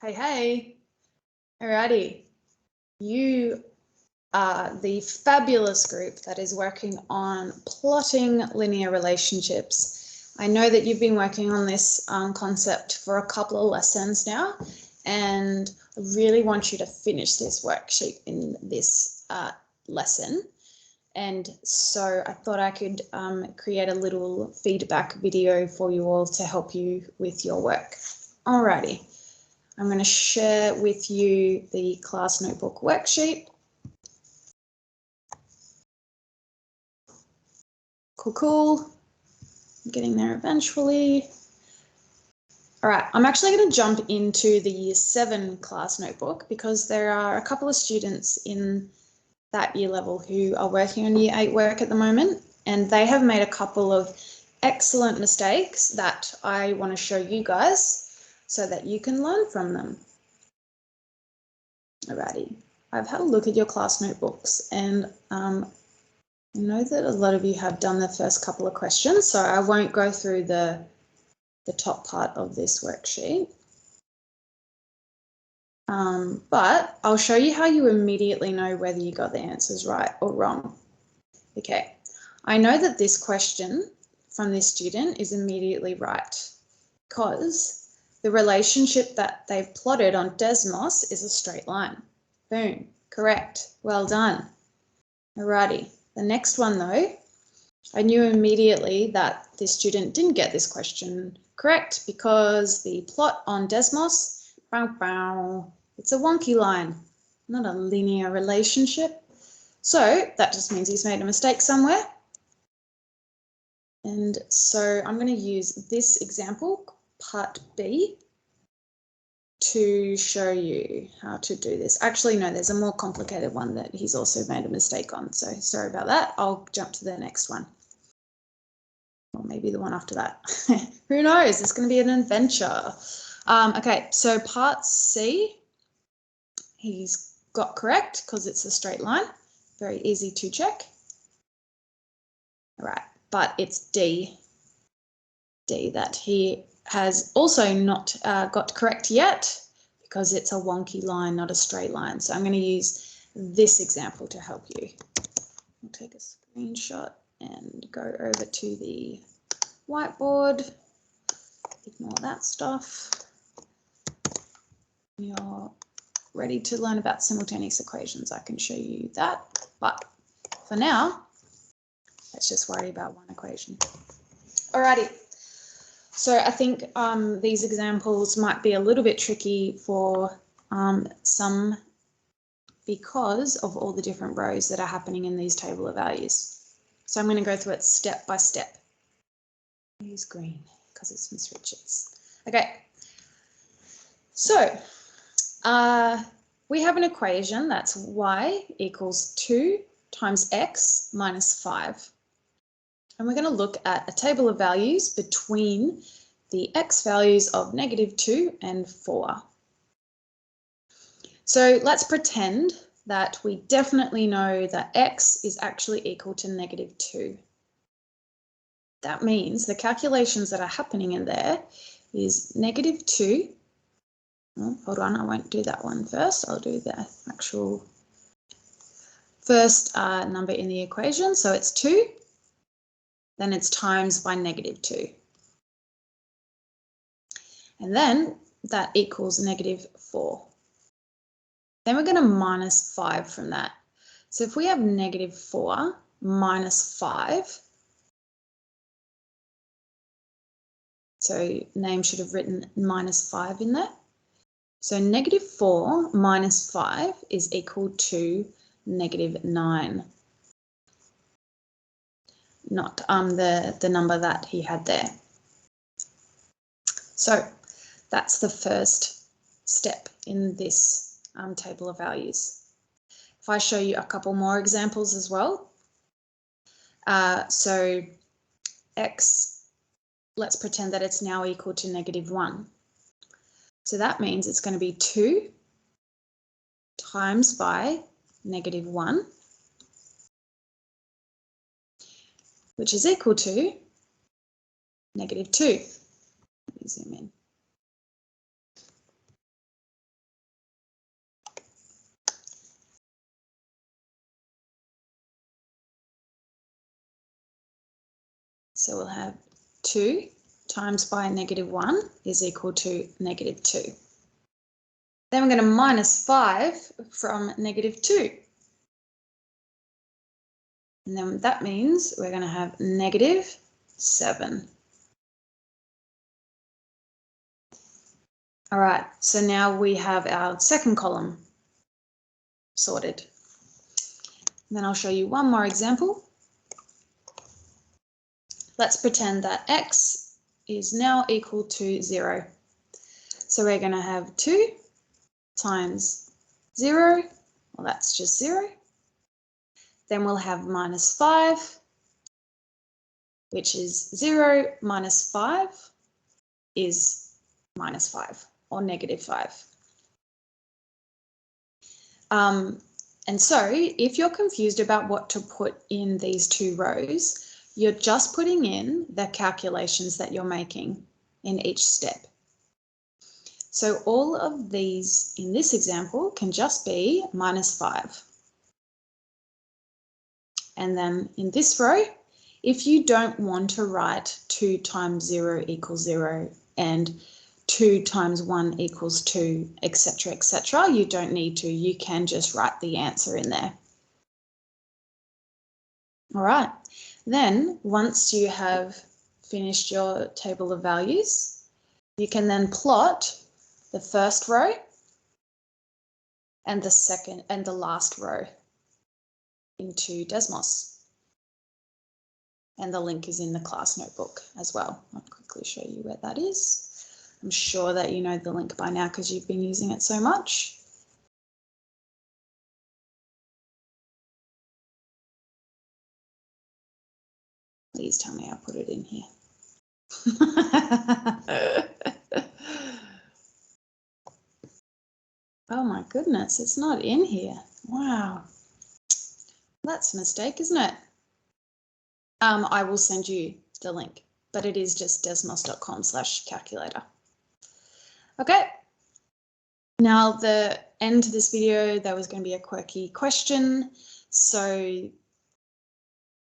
Hey, hey. Alrighty. You are the fabulous group that is working on plotting linear relationships. I know that you've been working on this concept for a couple of lessons now, and I really want you to finish this worksheet in this lesson. And so I thought I could create a little feedback video for you all to help you with your work. Alrighty. I'm going to share with you the class notebook worksheet. Cool. I'm getting there eventually. All right, I'm actually going to jump into the Year 7 class notebook because there are a couple of students in that year level who are working on Year 8 work at the moment, and they have made a couple of excellent mistakes that I want to show you guys so that you can learn from them. Alrighty, I've had a look at your class notebooks, and I know that a lot of you have done the first couple of questions, so I won't go through the top part of this worksheet. But I'll show you how you immediately know whether you got the answers right or wrong. Okay, I know that this question from this student is immediately right because the relationship that they've plotted on Desmos is a straight line. Boom, correct, well done. Alrighty, the next one though, I knew immediately that this student didn't get this question correct because the plot on Desmos, it's a wonky line, not a linear relationship. So that just means he's made a mistake somewhere. And so I'm going to use this example, part B, to show you how to do this. Actually, no, there's a more complicated one that he's also made a mistake on. So sorry about that. I'll jump to the next one. Or maybe the one after that. Who knows? It's going to be an adventure. Okay, so part C, he's got correct because it's a straight line. Very easy to check. All right, but it's D that he has also not got correct yet because it's a wonky line, not a straight line. So I'm going to use this example to help you. I'll take a screenshot and go over to the whiteboard. Ignore that stuff. You're ready to learn about simultaneous equations, I can show you that. But for now, let's just worry about one equation. Alrighty. So I think these examples might be a little bit tricky for some because of all the different rows that are happening in these table of values. So I'm going to go through it step by step. Use green because it's Miss Richards. Okay. So we have an equation that's y equals 2 times x minus 5. And we're going to look at a table of values between the x values of -2 and 4. So let's pretend that we definitely know that x is actually equal to -2. That means the calculations that are happening in there is -2. Oh, hold on, I won't do that one first. I'll do the actual first number in the equation. So it's 2. Then it's times by -2. And then that equals -4. Then we're going to minus 5 from that. So if we have -4 minus 5, so name should have written minus 5 in there. So -4 minus 5 is equal to -9. Not the number that he had there. So that's the first step in this table of values. If I show you a couple more examples as well. So x, let's pretend that it's now equal to -1. So that means it's going to be 2 times by -1, which is equal to -2. Let me zoom in. So we'll have 2 times by -1 is equal to -2. Then we're going to minus 5 from -2. And then that means we're going to have -7. All right, so now we have our second column sorted. And then I'll show you one more example. Let's pretend that x is now equal to 0. So we're going to have 2 times 0, well that's just 0. Then we'll have minus 5, which is 0 minus 5 is minus 5 or -5. And so if you're confused about what to put in these two rows, you're just putting in the calculations that you're making in each step. So all of these in this example can just be -5. And then in this row, if you don't want to write 2 times 0 equals 0 and 2 times 1 equals 2, etc., etc., you don't need to. You can just write the answer in there. All right. Then once you have finished your table of values, you can then plot the first row and the second and the last row into Desmos. And the link is in the class notebook as well. I'll quickly show you where that is. I'm sure that you know the link by now because you've been using it so much. Please tell me I put it in here. Oh my goodness, it's not in here. Wow. That's a mistake, isn't it? I will send you the link, but it is just desmos.com/calculator. Okay. Now the end to this video, there was going to be a quirky question. So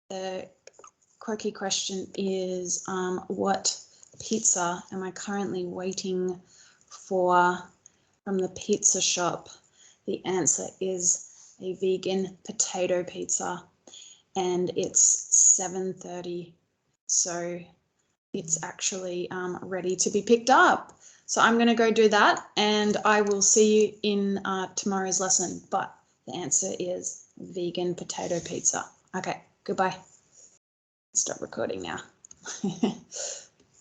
the quirky question is, what pizza am I currently waiting for from the pizza shop? The answer is a vegan potato pizza, and it's 7:30, so it's actually ready to be picked up. So I'm going to go do that, and I will see you in tomorrow's lesson. But the answer is vegan potato pizza. Okay, goodbye. Stop recording now.